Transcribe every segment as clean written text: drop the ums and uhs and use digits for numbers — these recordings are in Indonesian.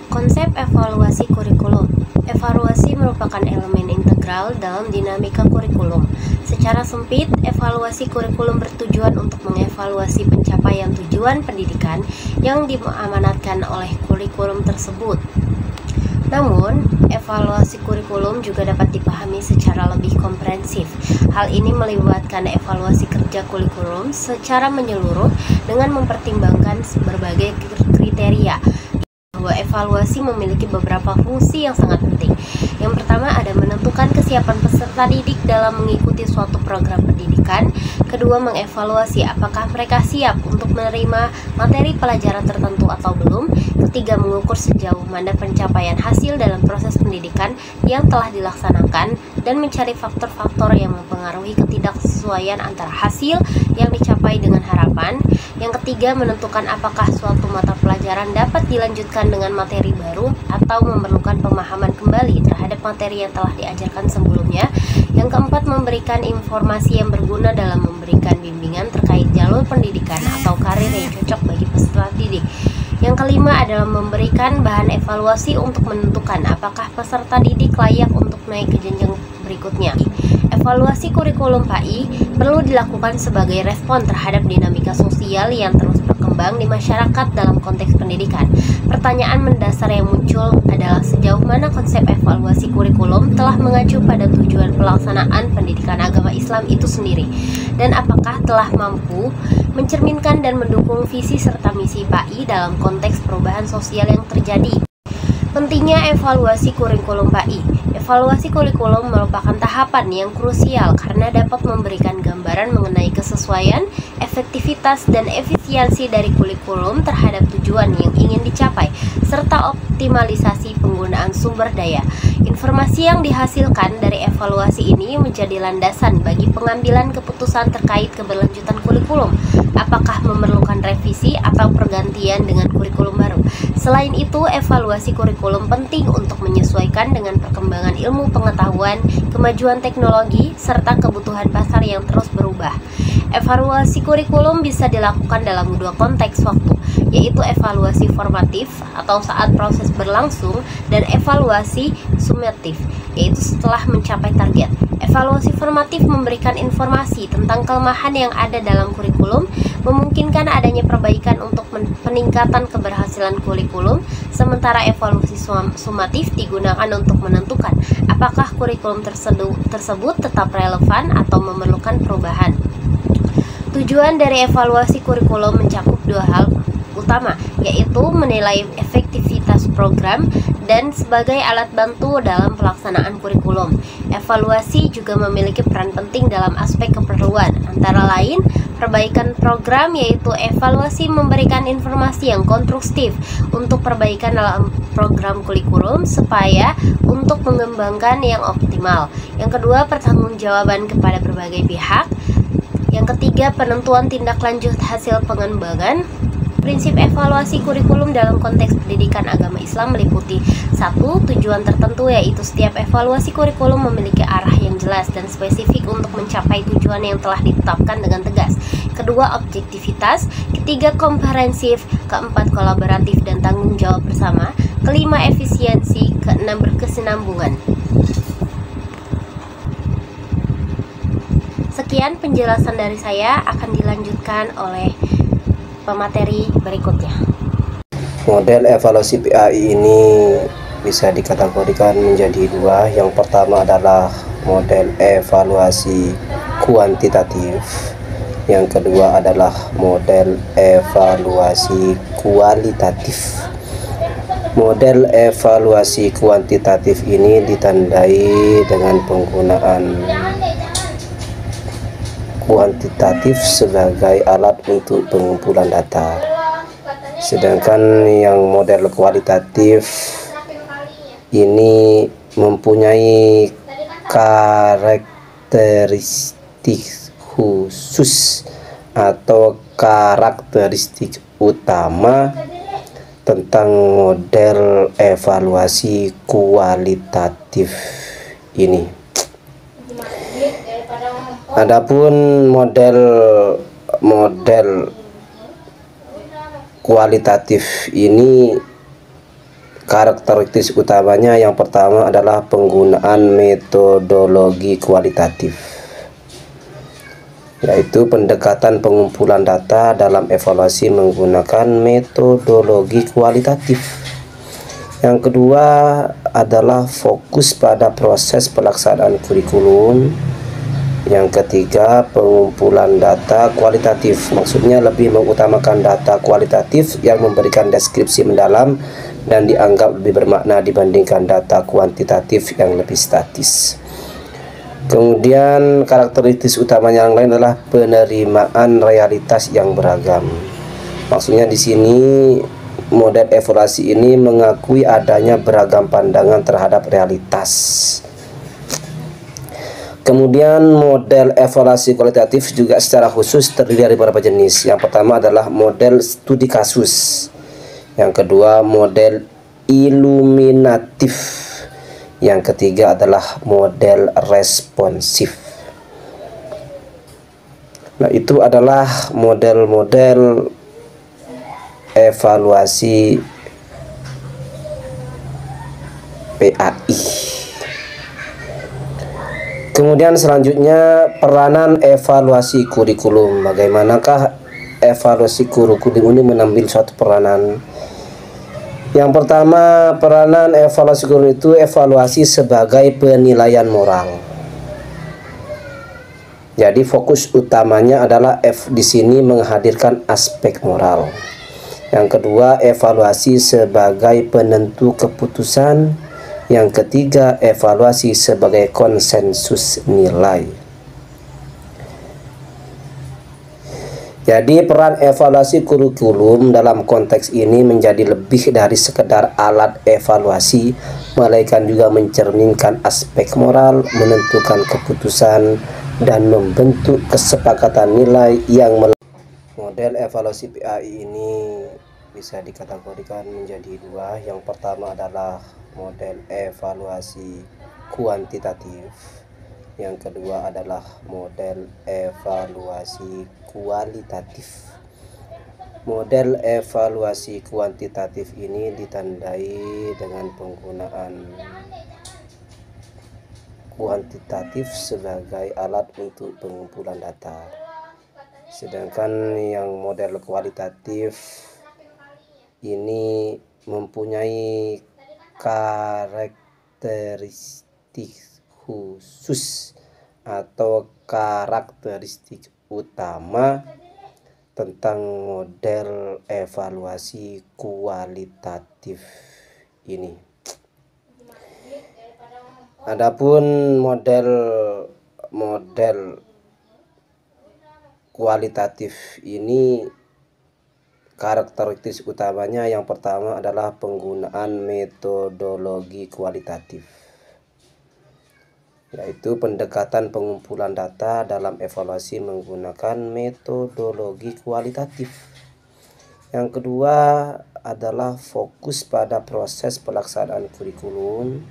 Konsep evaluasi kurikulum. Evaluasi merupakan elemen integral dalam dinamika kurikulum. Secara sempit, evaluasi kurikulum bertujuan untuk mengevaluasi pencapaian tujuan pendidikan yang diamanatkan oleh kurikulum tersebut. Namun, evaluasi kurikulum juga dapat dipahami secara lebih komprehensif. Hal ini melibatkan evaluasi kerja kurikulum secara menyeluruh dengan mempertimbangkan berbagai kriteria. Bahwa evaluasi memiliki beberapa fungsi yang sangat penting. Yang pertama ada menentukan kesiapan peserta didik dalam mengikuti suatu program pendidikan. Kedua, mengevaluasi apakah mereka siap untuk menerima materi pelajaran tertentu atau belum. Ketiga, mengukur sejauh mana pencapaian hasil dalam proses pendidikan yang telah dilaksanakan dan mencari faktor-faktor yang mempengaruhi ketidaksesuaian antara hasil yang dicapai dengan harapan. Yang ketiga, menentukan apakah suatu mata pelajaran dapat dilanjutkan dengan materi baru atau memerlukan pemahaman kembali terhadap materi yang telah diajarkan sebelumnya. Yang keempat, memberikan informasi yang berguna dalam memberikan bimbingan terkait jalur pendidikan atau karir yang cocok bagi peserta didik. Yang kelima adalah memberikan bahan evaluasi untuk menentukan apakah peserta didik layak untuk naik ke jenjang berikutnya. Evaluasi kurikulum PAI perlu dilakukan sebagai respon terhadap dinamika sosial yang terus berkembang di masyarakat dalam konteks pendidikan. Pertanyaan mendasar yang muncul adalah sejauh mana konsep evaluasi kurikulum telah mengacu pada tujuan pelaksanaan pendidikan agama Islam itu sendiri, dan apakah telah mampu mencerminkan dan mendukung visi serta misi PAI dalam konteks perubahan sosial yang terjadi. Pentingnya evaluasi kurikulum PAI. Evaluasi kurikulum merupakan tahapan yang krusial karena dapat memberikan gambaran mengenai kesesuaian, efektivitas, dan efisiensi dari kurikulum terhadap tujuan yang ingin dicapai, serta optimalisasi penggunaan sumber daya. Informasi yang dihasilkan dari evaluasi ini menjadi landasan bagi pengambilan keputusan terkait keberlanjutan kurikulum, apakah memerlukan revisi atau pergantian dengan kurikulum baru. Selain itu, evaluasi kurikulum penting untuk menyesuaikan dengan perkembangan ilmu pengetahuan, kemajuan teknologi, serta kebutuhan pasar yang terus berubah. Evaluasi kurikulum bisa dilakukan dalam dua konteks waktu, yaitu evaluasi formatif atau saat proses berlangsung, dan evaluasi sumatif, yaitu setelah mencapai target. Evaluasi formatif memberikan informasi tentang kelemahan yang ada dalam kurikulum, memungkinkan adanya perbaikan untuk peningkatan keberhasilan kurikulum, sementara evaluasi sumatif digunakan untuk menentukan apakah kurikulum tersebut tetap relevan atau memerlukan perubahan. Tujuan dari evaluasi kurikulum mencakup dua hal utama, yaitu menilai efektivitas program dan sebagai alat bantu dalam pelaksanaan kurikulum. Evaluasi juga memiliki peran penting dalam aspek keperluan, antara lain perbaikan program, yaitu evaluasi memberikan informasi yang konstruktif untuk perbaikan dalam program kurikulum supaya untuk mengembangkan yang optimal. Yang kedua, pertanggungjawaban kepada berbagai pihak. Yang ketiga, penentuan tindak lanjut hasil pengembangan. Prinsip evaluasi kurikulum dalam konteks pendidikan agama Islam meliputi 1. Tujuan tertentu, yaitu setiap evaluasi kurikulum memiliki arah yang jelas dan spesifik untuk mencapai tujuan yang telah ditetapkan dengan tegas. Kedua, objektivitas. Ketiga, komprehensif. Keempat, kolaboratif dan tanggung jawab bersama. Kelima, efisiensi. Keenam, berkesinambungan. Sekian penjelasan dari saya, akan dilanjutkan oleh pemateri berikutnya. Model evaluasi PAI ini bisa dikategorikan menjadi dua. Yang pertama adalah model evaluasi kuantitatif, yang kedua adalah model evaluasi kualitatif. Model evaluasi kuantitatif ini ditandai dengan penggunaan kuantitatif sebagai alat untuk pengumpulan data, sedangkan yang model kualitatif ini mempunyai karakteristik khusus atau karakteristik utama tentang model evaluasi kualitatif ini. Adapun model kualitatif ini karakteristik utamanya yang pertama adalah penggunaan metodologi kualitatif, yaitu pendekatan pengumpulan data dalam evaluasi menggunakan metodologi kualitatif. Yang kedua adalah fokus pada proses pelaksanaan kurikulum. Yang ketiga, pengumpulan data kualitatif, maksudnya lebih mengutamakan data kualitatif yang memberikan deskripsi mendalam dan dianggap lebih bermakna dibandingkan data kuantitatif yang lebih statis. Kemudian karakteristik utamanya yang lain adalah penerimaan realitas yang beragam. Maksudnya di sini model evaluasi ini mengakui adanya beragam pandangan terhadap realitas. Kemudian model evaluasi kualitatif juga secara khusus terdiri dari beberapa jenis. Yang pertama adalah model studi kasus. Yang kedua model iluminatif. Yang ketiga adalah model responsif. Nah, itu adalah model-model evaluasi PAI. Kemudian selanjutnya peranan evaluasi kurikulum. Bagaimanakah evaluasi kurikulum ini mengambil suatu peranan? Yang pertama, peranan evaluasi kurikulum itu evaluasi sebagai penilaian moral. Jadi fokus utamanya adalah di sini menghadirkan aspek moral. Yang kedua, evaluasi sebagai penentu keputusan. Yang ketiga, evaluasi sebagai konsensus nilai. Jadi peran evaluasi kurikulum dalam konteks ini menjadi lebih dari sekedar alat evaluasi, melainkan juga mencerminkan aspek moral, menentukan keputusan, dan membentuk kesepakatan nilai yang model evaluasi PAI ini bisa dikategorikan menjadi dua. Yang pertama adalah model evaluasi kuantitatif. Yang kedua adalah model evaluasi kualitatif. Model evaluasi kuantitatif ini ditandai dengan penggunaan kuantitatif sebagai alat untuk pengumpulan data. Sedangkan yang model kualitatif ini mempunyai karakteristik khusus atau karakteristik utama tentang model evaluasi kualitatif ini. Adapun model kualitatif ini karakteristik utamanya yang pertama adalah penggunaan metodologi kualitatif, yaitu pendekatan pengumpulan data dalam evaluasi menggunakan metodologi kualitatif. Yang kedua adalah fokus pada proses pelaksanaan kurikulum.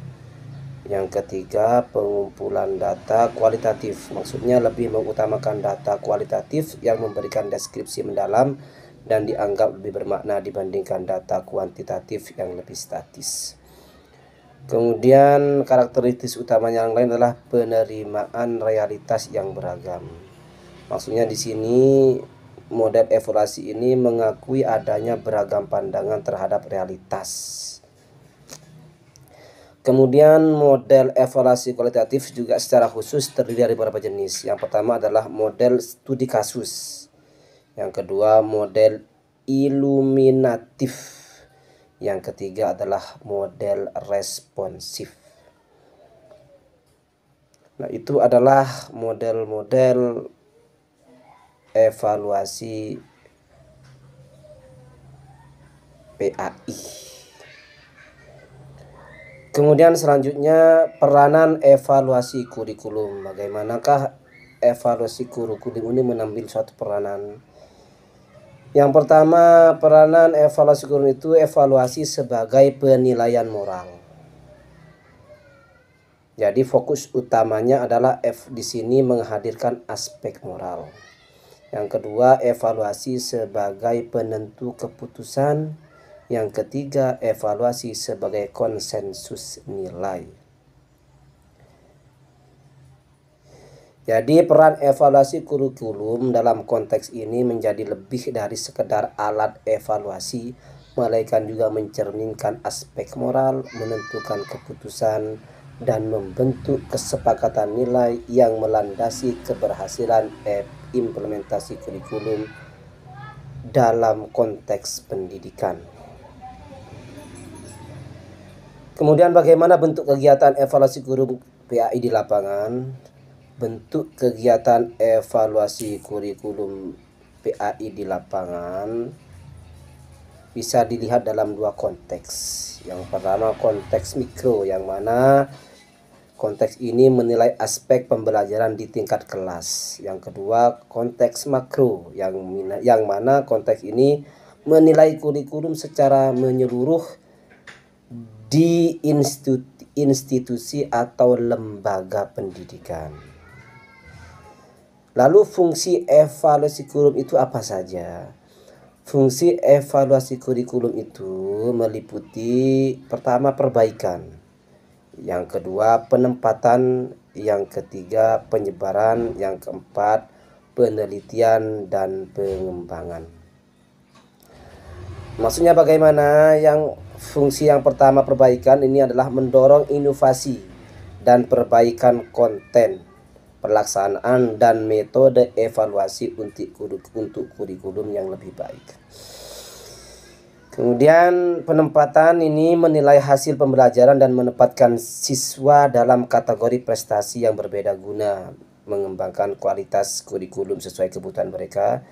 Yang ketiga, pengumpulan data kualitatif, maksudnya lebih mengutamakan data kualitatif yang memberikan deskripsi mendalam dan dianggap lebih bermakna dibandingkan data kuantitatif yang lebih statis. Kemudian karakteristik utamanya yang lain adalah penerimaan realitas yang beragam. Maksudnya di sini model evaluasi ini mengakui adanya beragam pandangan terhadap realitas. Kemudian model evaluasi kualitatif juga secara khusus terdiri dari beberapa jenis. Yang pertama adalah model studi kasus. Yang kedua model iluminatif. Yang ketiga adalah model responsif. Nah, itu adalah model-model evaluasi PAI. Kemudian selanjutnya peranan evaluasi kurikulum. Bagaimanakah evaluasi kurikulum ini mengambil suatu peranan? Yang pertama, peranan evaluasi kurikulum itu evaluasi sebagai penilaian moral. Jadi fokus utamanya adalah di sini menghadirkan aspek moral. Yang kedua, evaluasi sebagai penentu keputusan. Yang ketiga, evaluasi sebagai konsensus nilai. Jadi peran evaluasi kurikulum dalam konteks ini menjadi lebih dari sekedar alat evaluasi, melainkan juga mencerminkan aspek moral, menentukan keputusan, dan membentuk kesepakatan nilai yang melandasi keberhasilan implementasi kurikulum dalam konteks pendidikan. Kemudian bagaimana bentuk kegiatan evaluasi kurikulum PAI di lapangan? Bentuk kegiatan evaluasi kurikulum PAI di lapangan bisa dilihat dalam dua konteks. Yang pertama konteks mikro, yang mana konteks ini menilai aspek pembelajaran di tingkat kelas. Yang kedua konteks makro, yang mana konteks ini menilai kurikulum secara menyeluruh di institusi atau lembaga pendidikan. Lalu fungsi evaluasi kurikulum itu apa saja? Fungsi evaluasi kurikulum itu meliputi pertama perbaikan, yang kedua penempatan, yang ketiga penyebaran, yang keempat penelitian dan pengembangan. Maksudnya bagaimana? Yang fungsi yang pertama perbaikan ini adalah mendorong inovasi dan perbaikan konten, pelaksanaan dan metode evaluasi untuk kurikulum yang lebih baik. Kemudian penempatan ini menilai hasil pembelajaran dan menempatkan siswa dalam kategori prestasi yang berbeda guna mengembangkan kualitas kurikulum sesuai kebutuhan mereka.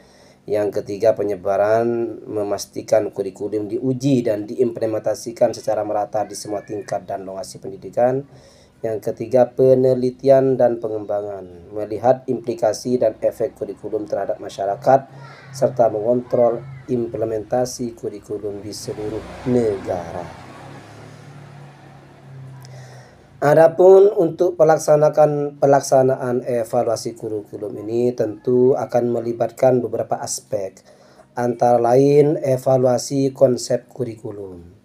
Yang ketiga penyebaran, memastikan kurikulum diuji dan diimplementasikan secara merata di semua tingkat dan lokasi pendidikan. Yang ketiga penelitian dan pengembangan, melihat implikasi dan efek kurikulum terhadap masyarakat serta mengontrol implementasi kurikulum di seluruh negara. Adapun untuk pelaksanaan evaluasi kurikulum ini tentu akan melibatkan beberapa aspek, antara lain evaluasi konsep kurikulum.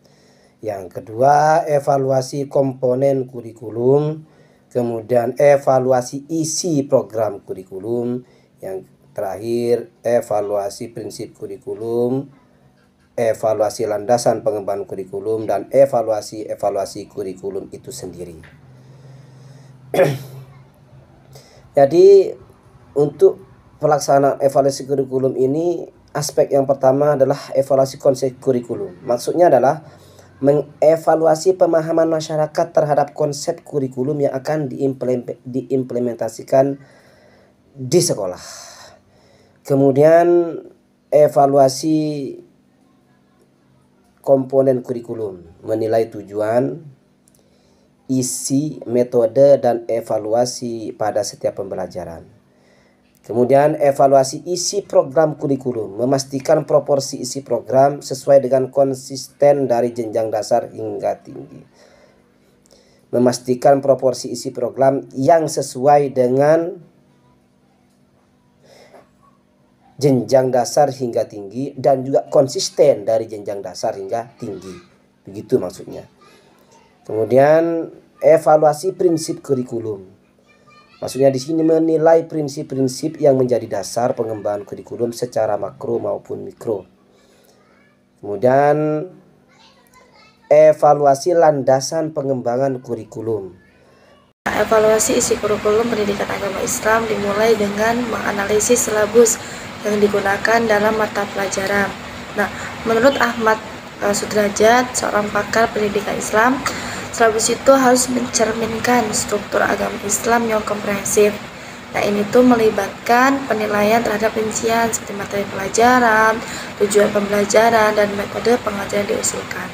Yang kedua, evaluasi komponen kurikulum, kemudian evaluasi isi program kurikulum, yang terakhir evaluasi prinsip kurikulum, evaluasi landasan pengembangan kurikulum, dan evaluasi kurikulum itu sendiri. Jadi untuk pelaksanaan evaluasi kurikulum ini, aspek yang pertama adalah evaluasi konsep kurikulum. Maksudnya adalah mengevaluasi pemahaman masyarakat terhadap konsep kurikulum yang akan diimplementasikan di sekolah. Kemudian evaluasi komponen kurikulum, menilai tujuan, isi, metode, dan evaluasi pada setiap pembelajaran. Kemudian evaluasi isi program kurikulum, memastikan proporsi isi program sesuai dengan konsisten dari jenjang dasar hingga tinggi. Memastikan proporsi isi program yang sesuai dengan jenjang dasar hingga tinggi dan juga konsisten dari jenjang dasar hingga tinggi. Begitu maksudnya. Kemudian evaluasi prinsip kurikulum. Maksudnya di sini menilai prinsip-prinsip yang menjadi dasar pengembangan kurikulum secara makro maupun mikro. Kemudian evaluasi landasan pengembangan kurikulum. Evaluasi isi kurikulum pendidikan agama Islam dimulai dengan menganalisis silabus yang digunakan dalam mata pelajaran. Nah, menurut Ahmad Sudrajat, seorang pakar pendidikan Islam, silabus itu harus mencerminkan struktur agama Islam yang komprehensif. Nah, ini tuh melibatkan penilaian terhadap rincian seperti materi pelajaran, tujuan pembelajaran, dan metode pengajaran diusulkan.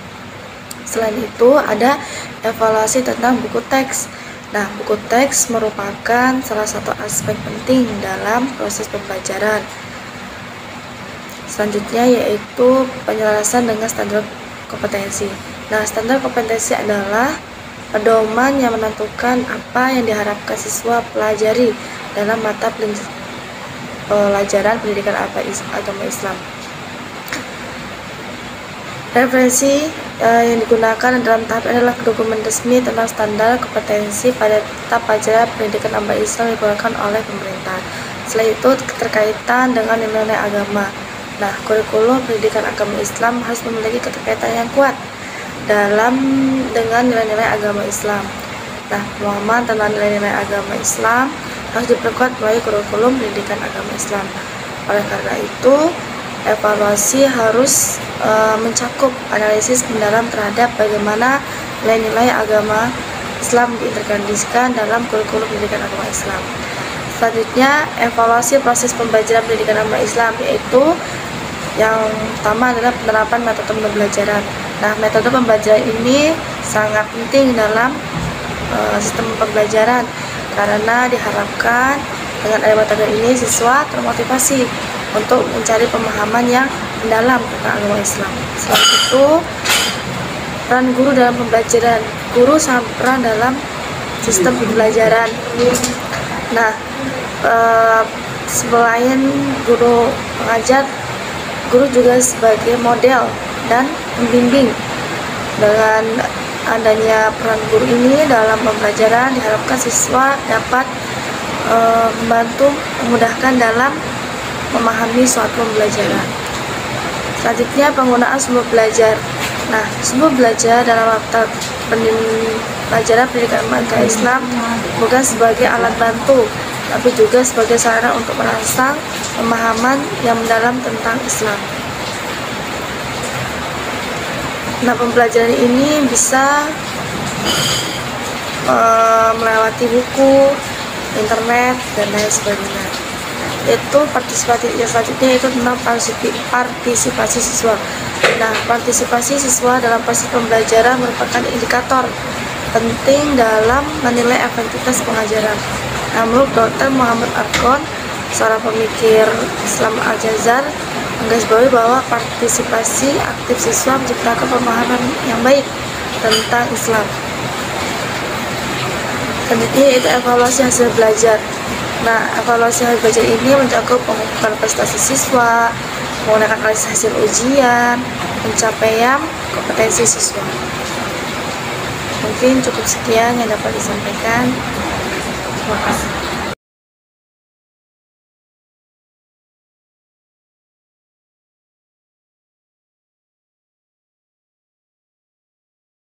Selain itu, ada evaluasi tentang buku teks. Nah, buku teks merupakan salah satu aspek penting dalam proses pembelajaran. Selanjutnya yaitu penyelesaian dengan standar kompetensi. Nah, standar kompetensi adalah pedoman yang menentukan apa yang diharapkan siswa pelajari dalam mata pelajaran pendidikan agama Islam. Referensi yang digunakan dalam tahap ini adalah dokumen resmi tentang standar kompetensi pada tahap pelajaran pendidikan agama Islam yang dikeluarkan oleh pemerintah. Setelah itu keterkaitan dengan nilai-nilai agama. Nah, kurikulum pendidikan agama Islam harus memiliki keterkaitan yang kuat dengan nilai-nilai agama Islam. Nah, pemahaman tentang nilai-nilai agama Islam harus diperkuat melalui kurikulum pendidikan agama Islam. Oleh karena itu, evaluasi harus mencakup analisis mendalam terhadap bagaimana nilai-nilai agama Islam diintegrasikan dalam kurikulum pendidikan agama Islam. Selanjutnya, evaluasi proses pembelajaran pendidikan agama Islam, yaitu yang pertama adalah penerapan metode pembelajaran. Nah, metode pembelajaran ini sangat penting dalam sistem pembelajaran karena diharapkan dengan ada metode ini siswa termotivasi untuk mencari pemahaman yang mendalam tentang agama Islam. Selain itu, peran guru dalam pembelajaran. Guru sangat berperan dalam sistem pembelajaran. Nah, selain guru mengajar, guru juga sebagai model dan pembimbing. Dengan adanya peran guru ini dalam pembelajaran, diharapkan siswa dapat membantu memudahkan dalam memahami suatu pembelajaran. Selanjutnya, penggunaan sumber belajar. Nah, sumber belajar dalam mata pelajaran pendidikan agama Islam bukan sebagai alat bantu, tapi juga sebagai sarana untuk merangsang pemahaman yang mendalam tentang Islam. Nah, pembelajaran ini bisa melewati buku, internet, dan lain sebagainya. Itu partisipasi yang selanjutnya itu tentang partisipasi siswa. Nah, partisipasi siswa dalam proses pembelajaran merupakan indikator penting dalam menilai efektivitas pengajaran. Nah, menurut Dr. Muhammad Argon, seorang pemikir Islam Al-Jazar, menggarisbawahi bahwa partisipasi aktif siswa menciptakan pemahaman yang baik tentang Islam. Selanjutnya itu evaluasi hasil belajar. Nah, evaluasi hasil belajar ini mencakup pengumpulan prestasi siswa, menggunakan analisis hasil ujian, pencapaian kompetensi siswa. Mungkin cukup sekian yang dapat disampaikan. Terima kasih.